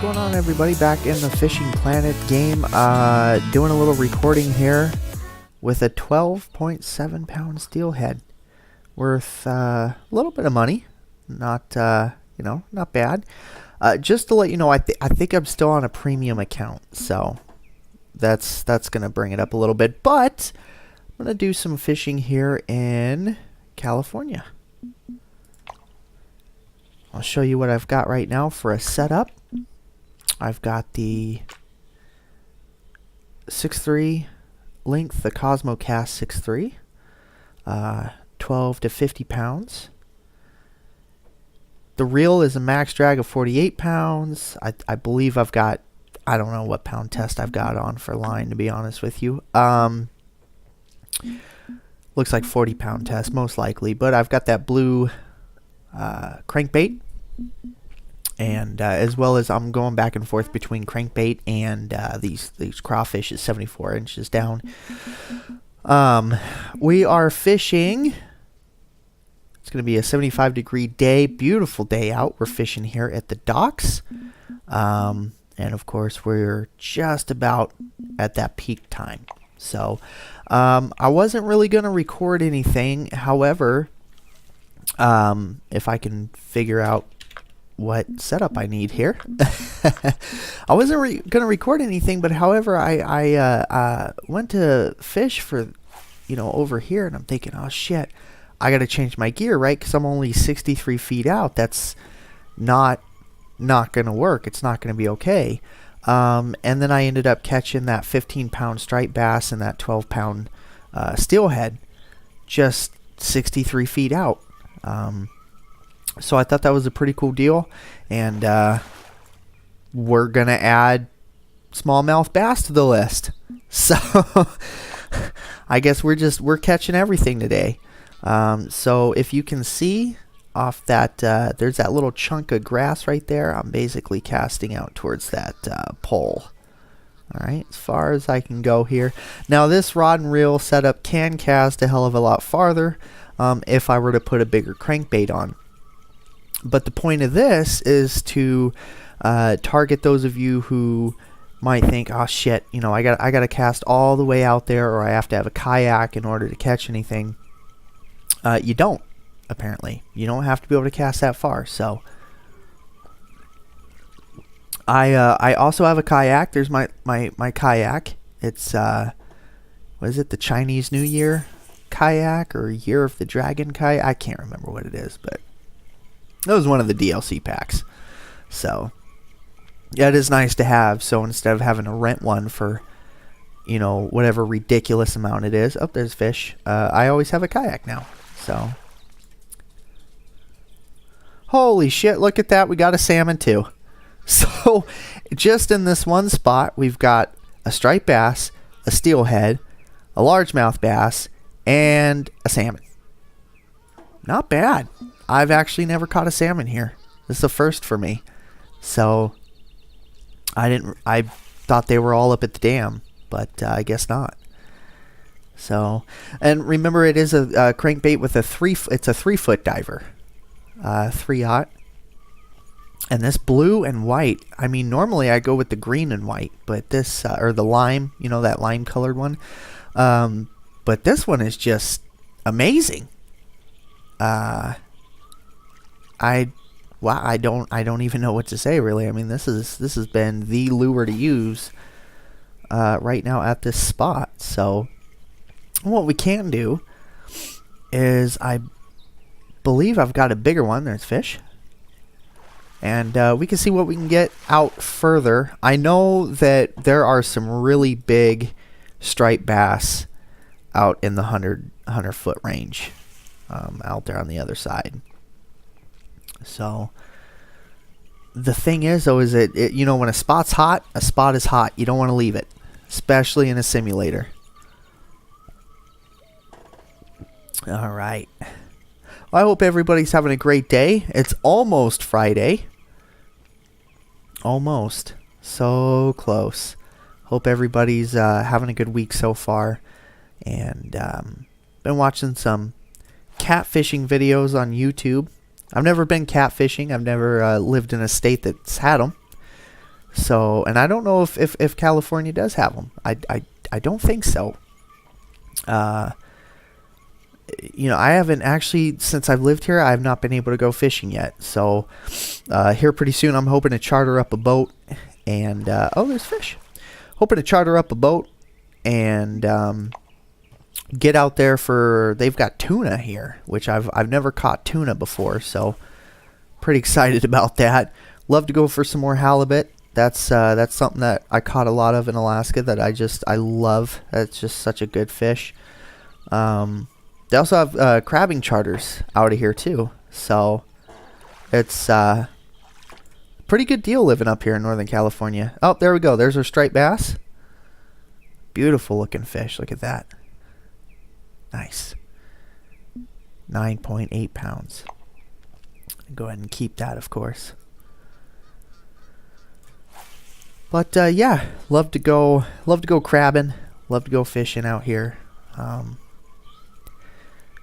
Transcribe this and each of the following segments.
going on, everybody? Back in the Fishing Planet game, doing a little recording here with a 12.7 pound steelhead worth a little bit of money. Not not bad. Just to let you know, I think I'm still on a premium account, so that's gonna bring it up a little bit. But I'm gonna do some fishing here in California. I'll show you what I've got right now for a setup. I've got the 6.3 length, the Cosmocast 6.3, 12 to 50 pounds. The reel is a max drag of 48 pounds. I believe I've got, I don't know what pound test I've got on for line, to be honest with you. Looks like 40 pound test, most likely. But I've got that blue crankbait. And as well as I'm going back and forth between crankbait and these crawfish at 74 inches down. We are fishing. It's going to be a 75-degree day, beautiful day out. We're fishing here at the docks. And of course, we're just about at that peak time. So I wasn't really going to record anything. However, if I can figure out what setup I need here. I wasn't going to record anything, but however, I went to fish for, over here, and I'm thinking, oh shit, I got to change my gear, right? Because I'm only 63 feet out. That's not going to work. It's not going to be okay. And then I ended up catching that 15-pound striped bass and that 12-pound steelhead just 63 feet out. So I thought that was a pretty cool deal, and we're gonna add smallmouth bass to the list. So I guess we're catching everything today. So if you can see off that, there's that little chunk of grass right there. I'm basically casting out towards that pole. All right, as far as I can go here. Now this rod and reel setup can cast a hell of a lot farther if I were to put a bigger crankbait on. But the point of this is to target those of you who might think, oh shit, I got to cast all the way out there, or I have to have a kayak in order to catch anything. You don't, apparently. You don't have to be able to cast that far. So I also have a kayak. There's my kayak. It's what is it? The Chinese New Year kayak or Year of the Dragon kayak? I can't remember what it is, but it was one of the DLC packs. So yeah, it is nice to have. So instead of having to rent one for, whatever ridiculous amount it is. Oh, there's fish. I always have a kayak now. So holy shit, look at that. We got a salmon too. So just in this one spot, we've got a striped bass, a steelhead, a largemouth bass, and a salmon. Not bad. I've actually never caught a salmon here. This is a first for me. So I thought they were all up at the dam, but I guess not. So, and remember, it is a crankbait with it's a 3-foot diver. 3/0. And this blue and white, I mean, normally I go with the green and white, but this, or the lime, that lime colored one. But this one is just amazing. I don't even know what to say, really. I mean, this has been the lure to use right now at this spot. So what we can do is, I believe I've got a bigger one. There's fish. And we can see what we can get out further. I know that there are some really big striped bass out in the 100 foot range out there on the other side. So the thing is, though, is that when a spot's hot, a spot is hot. You don't want to leave it, especially in a simulator. All right. Well, I hope everybody's having a great day. It's almost Friday. Almost. So close. Hope everybody's having a good week so far. And been watching some catfishing videos on YouTube. I've never been catfishing. I've never lived in a state that's had them. So, and I don't know if California does have them. I don't think so. You know, I haven't actually, since I've lived here, I have not been able to go fishing yet. So, here pretty soon, I'm hoping to charter up a boat and, oh, there's fish. Hoping to charter up a boat and, get out there for, they've got tuna here, which I've never caught tuna before. So, pretty excited about that. Love to go for some more halibut. That's something that I caught a lot of in Alaska that I love. That's just such a good fish. They also have crabbing charters out of here too, so it's pretty good deal living up here in Northern California. Oh, there we go. There's our striped bass. Beautiful looking fish. Look at that. Nice. 9.8 pounds. Go ahead and keep that, of course. But yeah, love to go crabbing. Love to go fishing out here.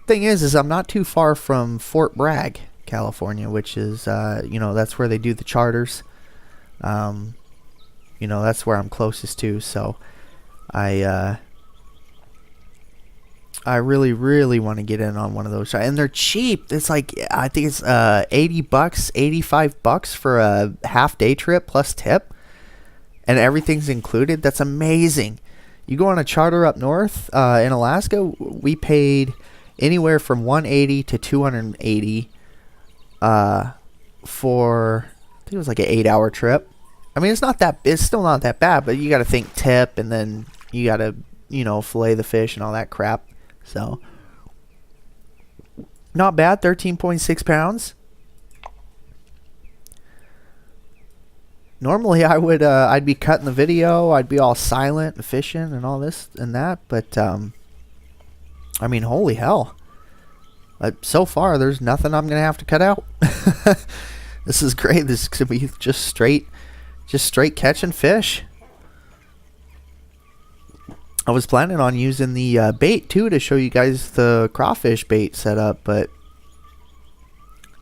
Thing is I'm not too far from Fort Bragg, California, which is you know, that's where they do the charters. You know, that's where I'm closest to, so I really want to get in on one of those, and they're cheap. It's like, I think it's $80 $85 for a half day trip plus tip, and everything's included. That's amazing. You go on a charter up north in Alaska, we paid anywhere from $180 to $280 for, I think it was like an 8-hour trip. I mean, it's still not that bad, but you got to think tip, and then you got to, you know, fillet the fish and all that crap. So, not bad. 13.6 pounds. Normally I'd be cutting the video, I'd be all silent and fishing and all this and that, but I mean, holy hell. So far, there's nothing I'm going to have to cut out. This is great. This is going to be just straight catching fish. I was planning on using the bait, too, to show you guys the crawfish bait setup, but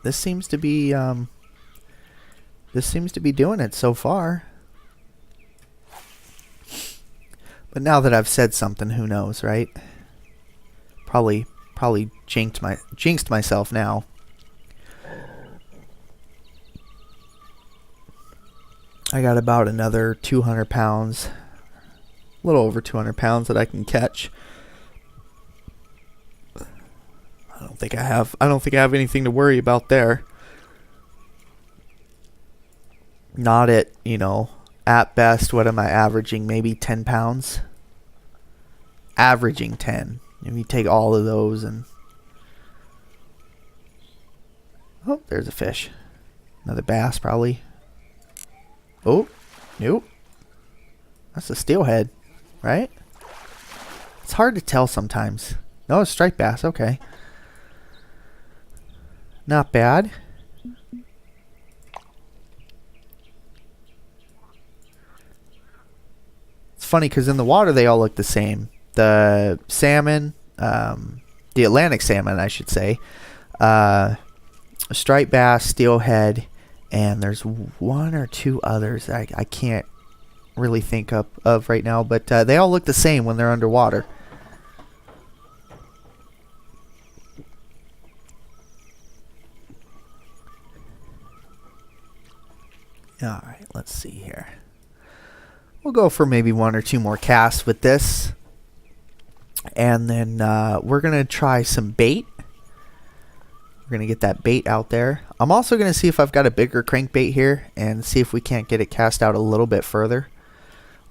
this seems to be doing it so far. But now that I've said something, who knows, right? Probably jinxed myself now. I got about another 200 pounds, a little over 200 pounds that I can catch. I don't think I have anything to worry about there. Not at, you know, at best, what am I averaging? Maybe 10 pounds. Averaging 10. If you take all of those and... Oh, there's a fish. Another bass, probably. Oh, nope. That's a steelhead, right? It's hard to tell sometimes. No, it's striped bass. Okay. Not bad. It's funny because in the water they all look the same. The salmon, the Atlantic salmon, I should say, striped bass, steelhead, and there's one or two others I can't really think of right now, but they all look the same when they're underwater. All right, let's see here. We'll go for maybe one or two more casts with this. And then we're going to try some bait. We're going to get that bait out there. I'm also going to see if I've got a bigger crankbait here and see if we can't get it cast out a little bit further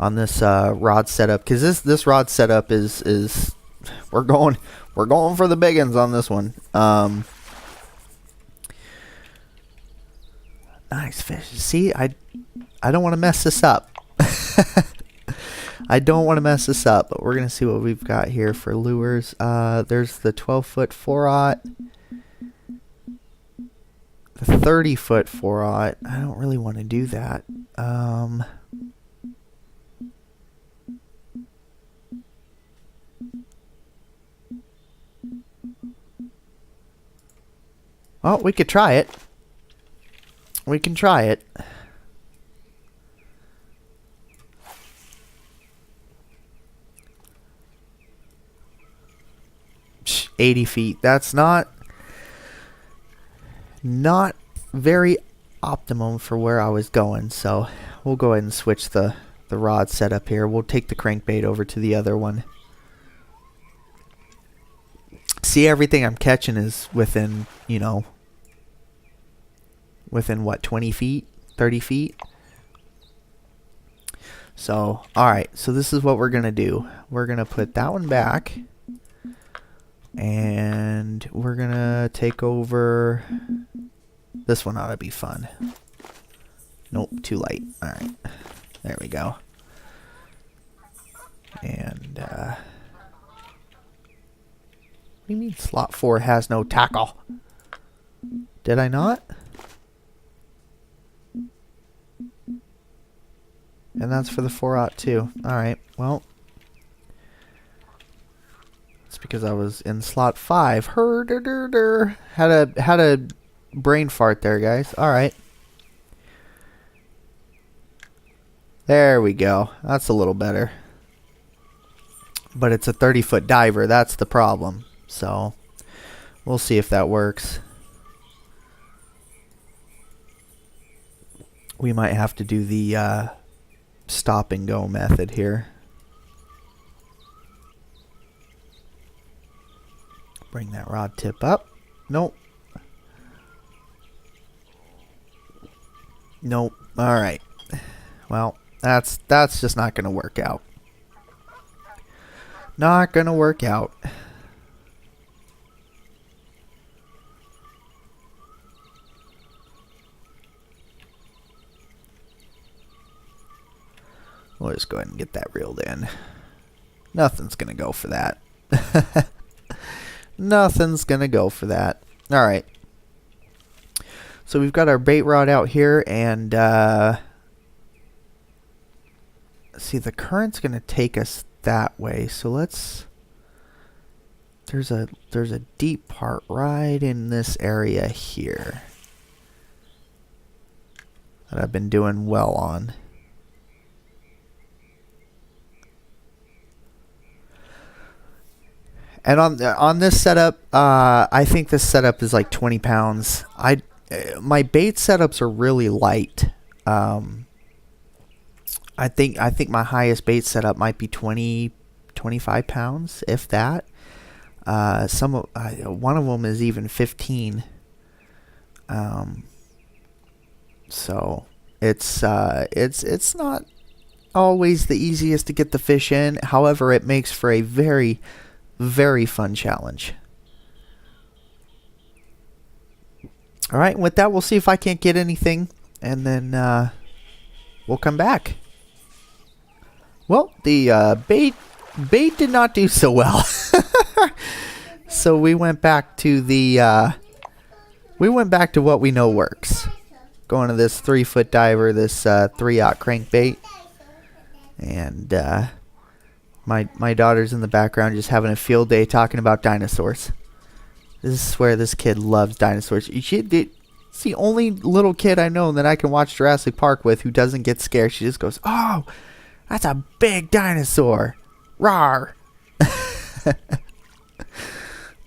on this rod setup. Because this rod setup is we're going for the big ones on this one. Nice fish. See, I don't want to mess this up. I don't want to mess this up, but we're going to see what we've got here for lures. There's the 12-foot 4-aught. The 30-foot 4-aught. I don't really want to do that. Well, we could try it. We can try it. 80 feet. That's not very optimum for where I was going, so we'll go ahead and switch the rod setup here. We'll take the crankbait over to the other one. See, everything I'm catching is within, you know, within what, 20 feet, 30 feet. So, alright, so this is what we're going to do. We're going to put that one back. And we're going to take over... This one ought to be fun. Nope, too light. Alright, there we go. And, what do you mean slot 4 has no tackle? Did I not? And that's for the 4-02. Alright, well. It's because I was in slot 5. Had a brain fart there, guys. Alright. There we go. That's a little better. But it's a 30-foot diver. That's the problem. So, we'll see if that works. We might have to do the stop and go method here. Bring that rod tip up. Nope. Nope. Alright. Well, that's just not going to work out. Not going to work out. We'll just go ahead and get that reeled in. Nothing's going to go for that. Nothing's going to go for that. Alright. So we've got our bait rod out here, and see, the current's going to take us that way. So let's... There's a deep part right in this area here that I've been doing well on. And on this setup, I think this setup is like 20 pounds. My bait setups are really light. I think my highest bait setup might be 25 pounds, if that. One of them is even 15. So it's not always the easiest to get the fish in. However, it makes for a very, very fun challenge. Alright, with that, we'll see if I can't get anything, and then we'll come back. Well, the bait did not do so well. So we went back to what we know works. Going to this 3-foot diver, this 3-aught crankbait, and my daughter's in the background just having a field day talking about dinosaurs. This is where this kid loves dinosaurs. It's the only little kid I know that I can watch Jurassic Park with who doesn't get scared. She just goes, "Oh, that's a big dinosaur. Rawr."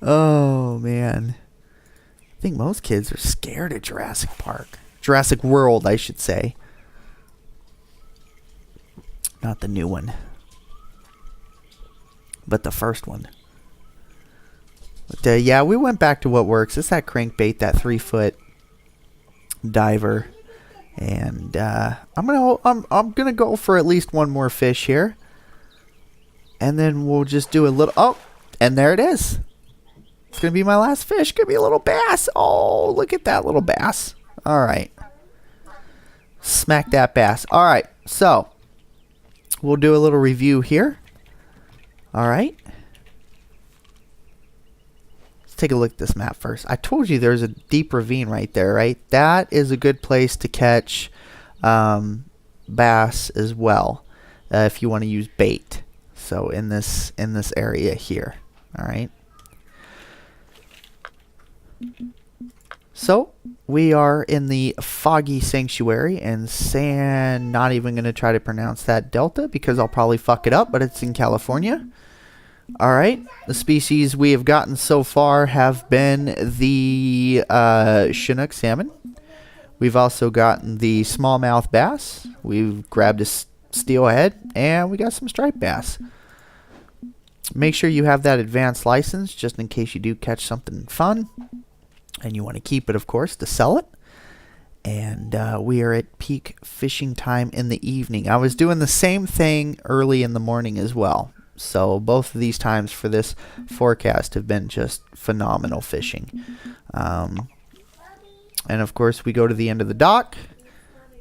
Oh, man. I think most kids are scared of Jurassic Park. Jurassic World, I should say. Not the new one, but the first one. But yeah, we went back to what works. It's that crankbait, that 3-foot diver, and I'm gonna go for at least one more fish here, and then we'll just do a little. Oh, and there it is. It's gonna be my last fish. Gonna be a little bass. Oh, look at that little bass. All right, smack that bass. All right, so we'll do a little review here. All right. Take a look at this map first. I told you there's a deep ravine right there, right? That is a good place to catch bass as well, if you want to use bait. So in this area here, all right. So we are in the Foggy Sanctuary, and not even going to try to pronounce that delta because I'll probably fuck it up, but it's in California. All right, the species we have gotten so far have been the Chinook salmon. We've also gotten the smallmouth bass. We've grabbed a steelhead, and we got some striped bass. Make sure you have that advanced license just in case you do catch something fun. And you want to keep it, of course, to sell it. And we are at peak fishing time in the evening. I was doing the same thing early in the morning as well. So both of these times for this forecast have been just phenomenal fishing. And of course, we go to the end of the dock,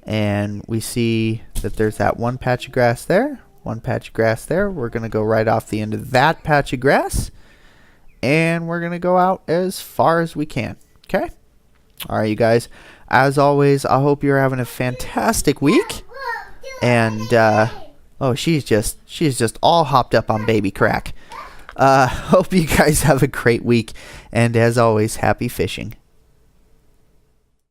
and we see that there's that one patch of grass there. One patch of grass there. We're going to go right off the end of that patch of grass, and we're going to go out as far as we can. Okay? All right, you guys. As always, I hope you're having a fantastic week. And, oh, she's just all hopped up on baby crack. Hope you guys have a great week. And as always, happy fishing.